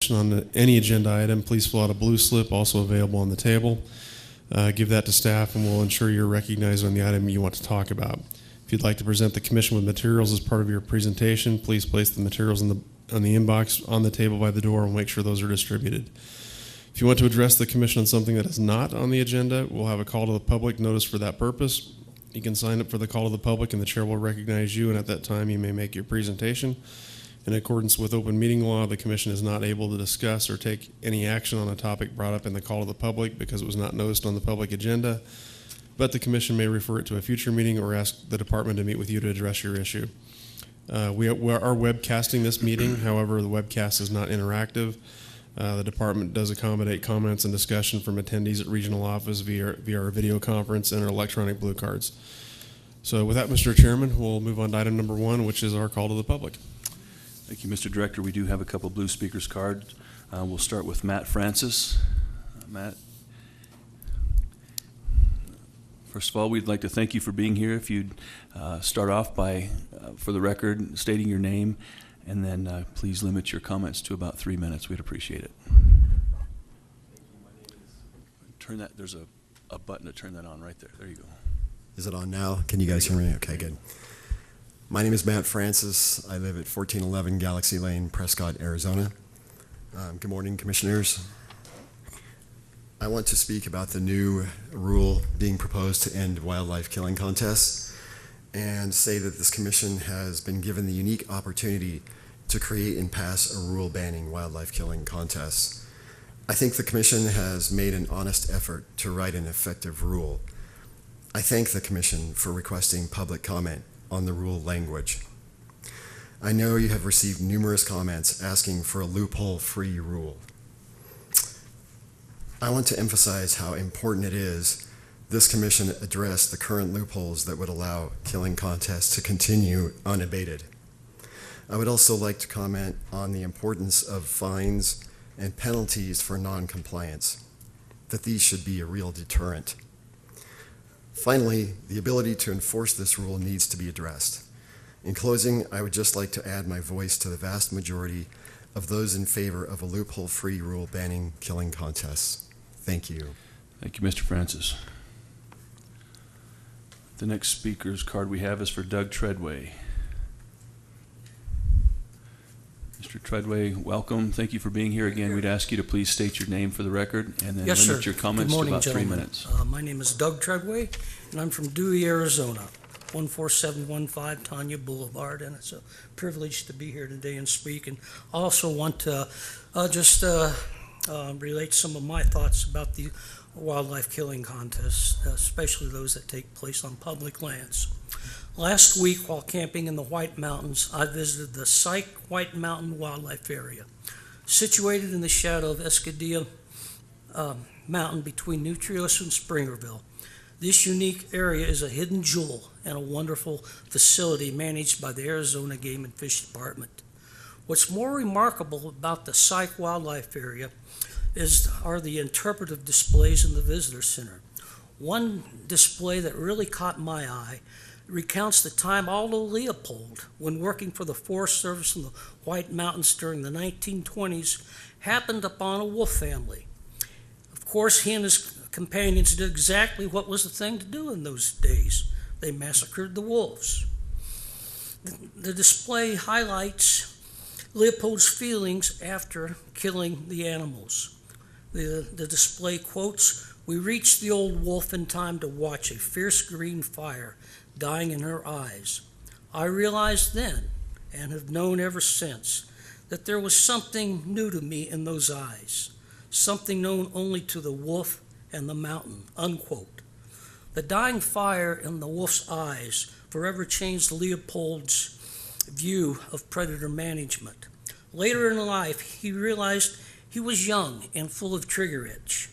action on any agenda item, please fill out a blue slip, also available on the table. Give that to staff, and we'll ensure you're recognized on the item you want to talk about. If you'd like to present the commission with materials as part of your presentation, please place the materials on the inbox on the table by the door, and we'll make sure those are distributed. If you want to address the commission on something that is not on the agenda, we'll have a call to the public notice for that purpose. You can sign up for the call to the public, and the chair will recognize you, and at that time you may make your presentation. In accordance with open meeting law, the commission is not able to discuss or take any action on a topic brought up in the call to the public because it was not noticed on the public agenda, but the commission may refer it to a future meeting or ask the department to meet with you to address your issue. We are webcasting this meeting. However, the webcast is not interactive. The department does accommodate comments and discussion from attendees at regional office via our video conference and our electronic blue cards. So with that, Mr. Chairman, we'll move on to item number 1, which is our call to the public. Thank you, Mr. Director. We do have a couple blue speakers cards. We'll start with Matt Francis. Matt. First of all, we'd like to thank you for being here. If you'd start off by, for the record, stating your name, and then please limit your comments to about 3 minutes. We'd appreciate it. Turn that, there's a button to turn that on right there. There you go. Is it on now? Can you guys hear me? Okay, good. My name is Matt Francis. I live at 1411 Galaxy Lane, Prescott, Arizona. Good morning, commissioners. I want to speak about the new rule being proposed to end wildlife killing contests and say that this commission has been given the unique opportunity to create and pass a rule banning wildlife killing contests. I think the commission has made an honest effort to write an effective rule. I thank the commission for requesting public comment on the rule language. I know you have received numerous comments asking for a loophole-free rule. I want to emphasize how important it is this commission address the current loopholes that would allow killing contests to continue unabated. I would also like to comment on the importance of fines and penalties for non-compliance, that these should be a real deterrent. Finally, the ability to enforce this rule needs to be addressed. In closing, I would just like to add my voice to the vast majority of those in favor of a loophole-free rule banning killing contests. Thank you. Thank you, Mr. Francis. The next speaker's card we have is for Doug Treadway. Mr. Treadway, welcome. Thank you for being here again. We'd ask you to please state your name for the record and then limit your comments to about 3 minutes. My name is Doug Treadway, and I'm from Dewey, Arizona, 14715 Tanya Boulevard, and it's a privilege to be here today and speak. And I also want to relate some of my thoughts about the wildlife killing contests, especially those that take place on public lands. Last week, while camping in the White Mountains, I visited the Syke White Mountain Wildlife Area, situated in the shadow of Escadilla Mountain between New Trios and Springerville. This unique area is a hidden jewel and a wonderful facility managed by the Arizona Game and Fish Department. What's more remarkable about the Syke Wildlife Area are the interpretive displays in the visitor center. One display that really caught my eye recounts the time Aldo Leopold, when working for the Forest Service in the White Mountains during the 1920s, happened upon a wolf family. Of course, he and his companions did exactly what was the thing to do in those days. They massacred the wolves. The display highlights Leopold's feelings after killing the animals. The display quotes, "We reached the old wolf in time to watch a fierce green fire dying in her eyes. I realized then, and have known ever since, that there was something new to me in those eyes, something known only to the wolf and the mountain," unquote. The dying fire in the wolf's eyes forever changed Leopold's view of predator management. Later in life, he realized he was young and full of trigger itch,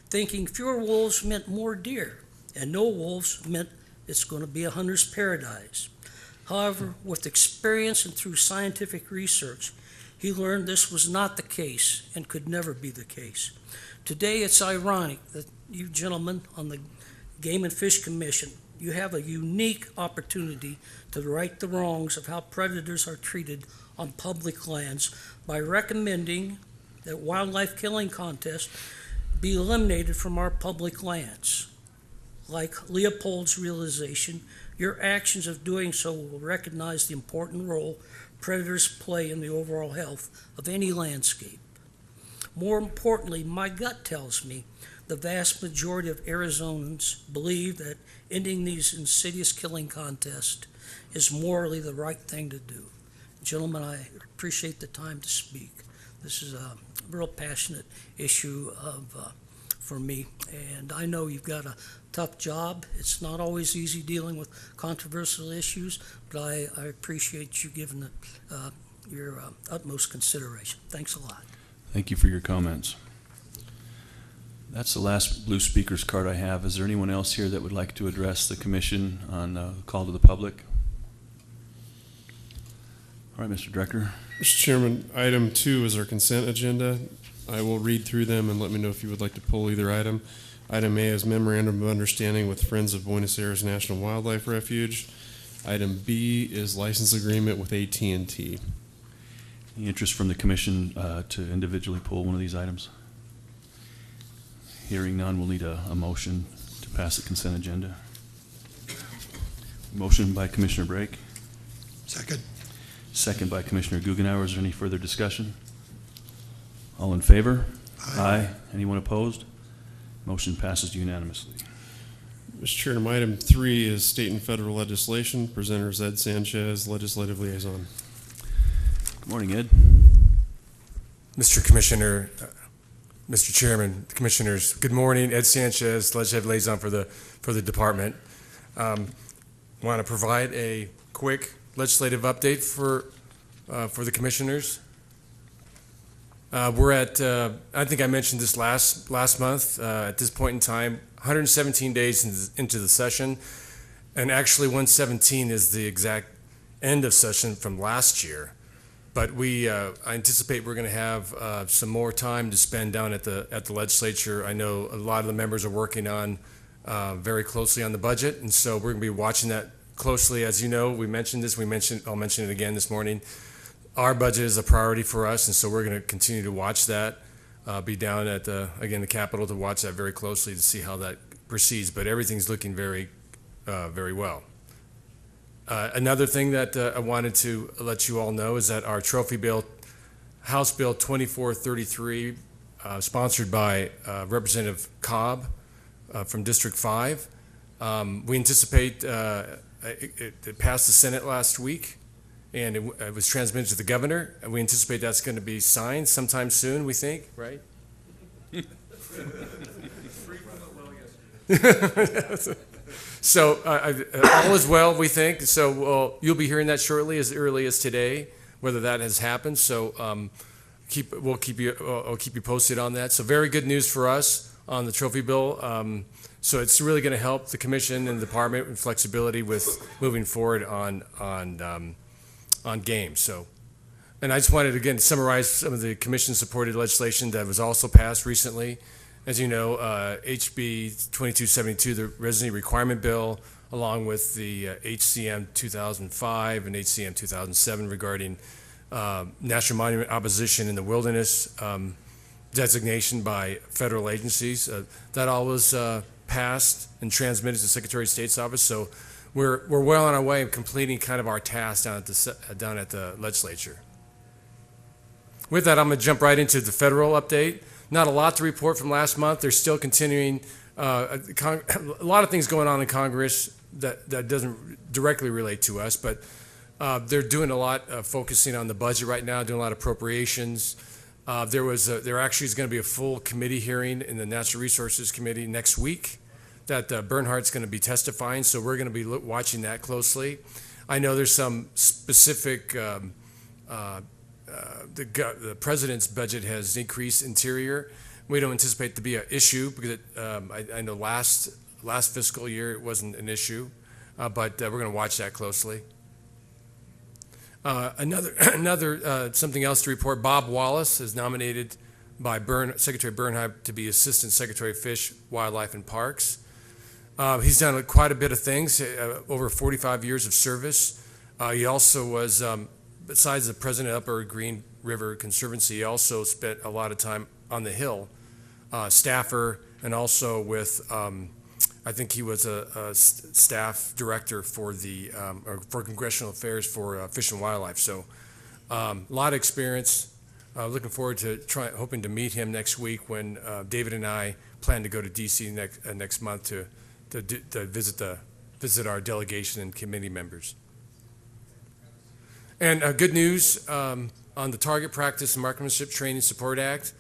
thinking fewer wolves meant more deer, and no wolves meant it's going to be a hunter's paradise. However, with experience and through scientific research, he learned this was not the case and could never be the case. Today, it's ironic that you gentlemen on the Game and Fish Commission, you have a unique opportunity to right the wrongs of how predators are treated on public lands by recommending that wildlife killing contests be eliminated from our public lands. Like Leopold's realization, your actions of doing so will recognize the important role predators play in the overall health of any landscape. More importantly, my gut tells me the vast majority of Arizonans believe that ending these insidious killing contests is morally the right thing to do. Gentlemen, I appreciate the time to speak. This is a real passionate issue for me, and I know you've got a tough job. It's not always easy dealing with controversial issues, but I appreciate you giving it your utmost consideration. Thanks a lot. Thank you for your comments. That's the last blue speakers card I have. Is there anyone else here that would like to address the commission on the call to the public? All right, Mr. Director. Mr. Chairman, item 2 is our consent agenda. I will read through them and let me know if you would like to pull either item. Item A is memorandum of understanding with Friends of Buenos Aires National Wildlife Refuge. Item B is license agreement with AT&T. Any interest from the commission to individually pull one of these items? Hearing none, we'll need a motion to pass the consent agenda. Motion by Commissioner Brake. Second. Second by Commissioner Guggenauer. Is there any further discussion? All in favor? Aye. Anyone opposed? Motion passes unanimously. Mr. Chairman, item 3 is state and federal legislation. Presenter is Ed Sanchez, Legislative Liaison. Good morning, Ed. Mr. Commissioner, Mr. Chairman, Commissioners, good morning. Ed Sanchez, Legislative Liaison for the department. Want to provide a quick legislative update for the commissioners. We're at, I think I mentioned this last month, at this point in time, 117 days into the session, and actually 117 is the exact end of session from last year. But I anticipate we're going to have some more time to spend down at the legislature. I know a lot of the members are working on very closely on the budget, and so we're going to be watching that closely. As you know, we mentioned this. I'll mention it again this morning. Our budget is a priority for us, and so we're going to continue to watch that. Be down at the Capitol to watch that very closely to see how that proceeds. But everything's looking very, very well. Another thing that I wanted to let you all know is that our trophy bill, House Bill 2433, sponsored by Representative Cobb from District 5, we anticipate it passed the Senate last week, and it was transmitted to the governor, and we anticipate that's going to be signed sometime soon, we think, right? So all is well, we think. So you'll be hearing that shortly, as early as today, whether that has happened. So I'll keep you posted on that. So very good news for us on the trophy bill. So it's really going to help the commission and the department with flexibility with moving forward on games. So, and I just wanted to again summarize some of the commission-supported legislation that was also passed recently. As you know, HB 2272, the residency requirement bill, along with the HCM 2005 and HCM 2007 regarding national monument opposition in the wilderness designation by federal agencies. That all was passed and transmitted to the Secretary of State's office. So we're well on our way of completing kind of our task down at the legislature. With that, I'm going to jump right into the federal update. Not a lot to report from last month. They're still continuing a lot of things going on in Congress that doesn't directly relate to us, but they're doing a lot focusing on the budget right now, doing a lot of appropriations. There actually is going to be a full committee hearing in the Natural Resources Committee next week that Bernhardt's going to be testifying, so we're going to be watching that closely. I know there's some specific the president's budget has increased interior. We don't anticipate to be an issue because I know last fiscal year it wasn't an issue, but we're going to watch that closely. Another something else to report. Bob Wallace is nominated by Secretary Bernhardt to be Assistant Secretary of Fish, Wildlife, and Parks. He's done quite a bit of things, over 45 years of service. He also was, besides the president of Upper Green River Conservancy. He also spent a lot of time on the Hill, staffer, and also with, I think he was a staff director for for Congressional Affairs for Fish and Wildlife. So a lot of experience. Looking forward to hoping to meet him next week when David and I plan to go to DC next month to visit our delegation and committee members. And good news on the Target Practice and Marksmanship Training Support Act.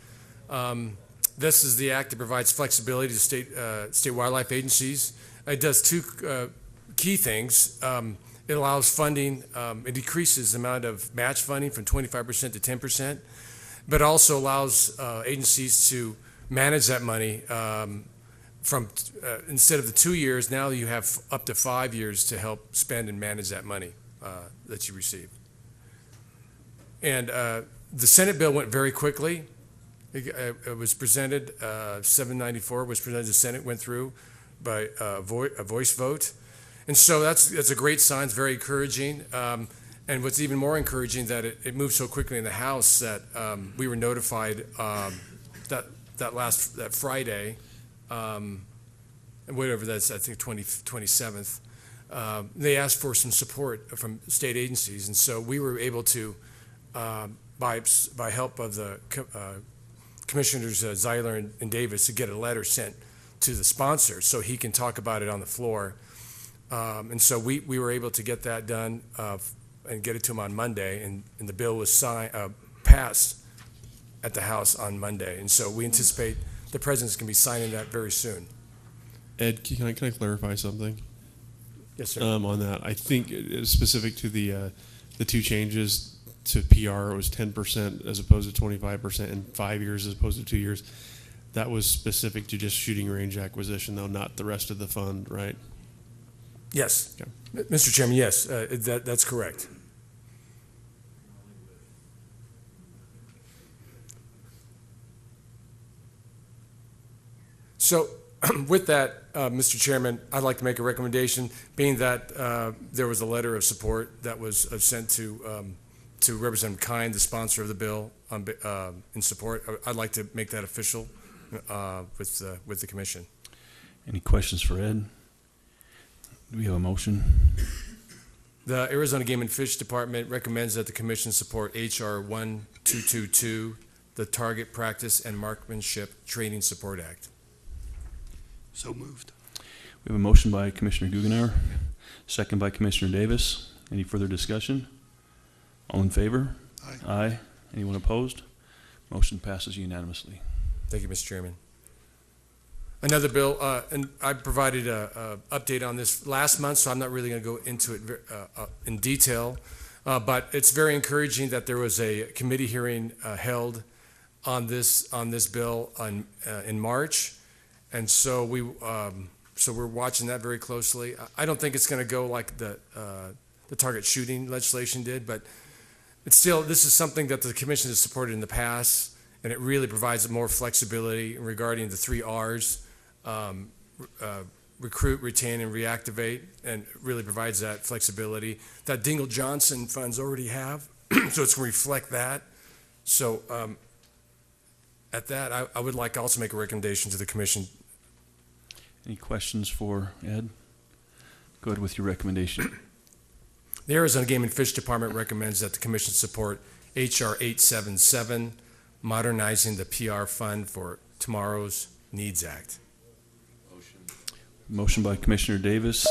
This is the act that provides flexibility to state wildlife agencies. It does two key things. It allows funding. It decreases the amount of match funding from 25% to 10%, but also allows agencies to manage that money from instead of the 2 years. Now you have up to 5 years to help spend and manage that money that you receive. And the Senate bill went very quickly. It was presented, 794 was presented to the Senate, went through by a voice vote. And so that's a great sign, it's very encouraging. And what's even more encouraging that it moved so quickly in the House that we were notified that Friday, whatever that's, I think 27th, they asked for some support from state agencies. And so we were able to, by help of the Commissioners Zeiler and Davis, to get a letter sent to the sponsor so he can talk about it on the floor. And so we were able to get that done and get it to him on Monday, and the bill was passed at the House on Monday. And so we anticipate the President's going to be signing that very soon. Ed, can I clarify something? Yes, sir. On that? I think it is specific to the two changes to PR. It was 10% as opposed to 25% in 5 years as opposed to 2 years. That was specific to just shooting range acquisition, though, not the rest of the fund, right? Yes. Okay. Mr. Chairman, yes, that's correct. So with that, Mr. Chairman, I'd like to make a recommendation, being that there was a letter of support that was sent to Representative Kind, the sponsor of the bill, in support. I'd like to make that official with the commission. Any questions for Ed? Do we have a motion? The Arizona Game and Fish Department recommends that the commission support H.R. 1222, the Target Practice and Marksmanship Training Support Act. So moved. We have a motion by Commissioner Guggenauer, second by Commissioner Davis. Any further discussion? All in favor? Aye. Aye. Anyone opposed? Motion passes unanimously. Thank you, Mr. Chairman. Another bill, and I provided an update on this last month, so I'm not really going to go into it in detail, but it's very encouraging that there was a committee hearing held on this bill in March, and so we're watching that very closely. I don't think it's going to go like the target shooting legislation did, but it's still, this is something that the commission has supported in the past, and it really provides more flexibility regarding the 3 R's. Recruit, retain, and reactivate, and really provides that flexibility that Dingell Johnson funds already have, so it's going to reflect that. So at that, I would like to also make a recommendation to the commission. Any questions for Ed? Go ahead with your recommendation. The Arizona Game and Fish Department recommends that the commission support H.R. 877, modernizing the PR fund for Tomorrow's Needs Act. Motion by Commissioner Davis,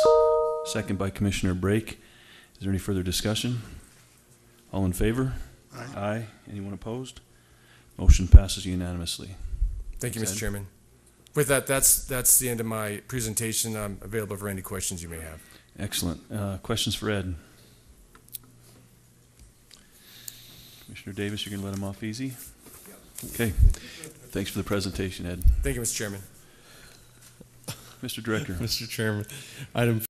second by Commissioner Brake. Is there any further discussion? All in favor? Aye. Aye. Anyone opposed? Motion passes unanimously. Thank you, Thanks, Mr. Ed. Chairman. With that, that's the end of my presentation. I'm available for any questions you may have. Excellent. Questions for Ed? Commissioner Davis, you're going to let him off easy? Okay. Thanks for the presentation, Ed. Thank you, Mr. Chairman. Mr. Director. Mr. Chairman, item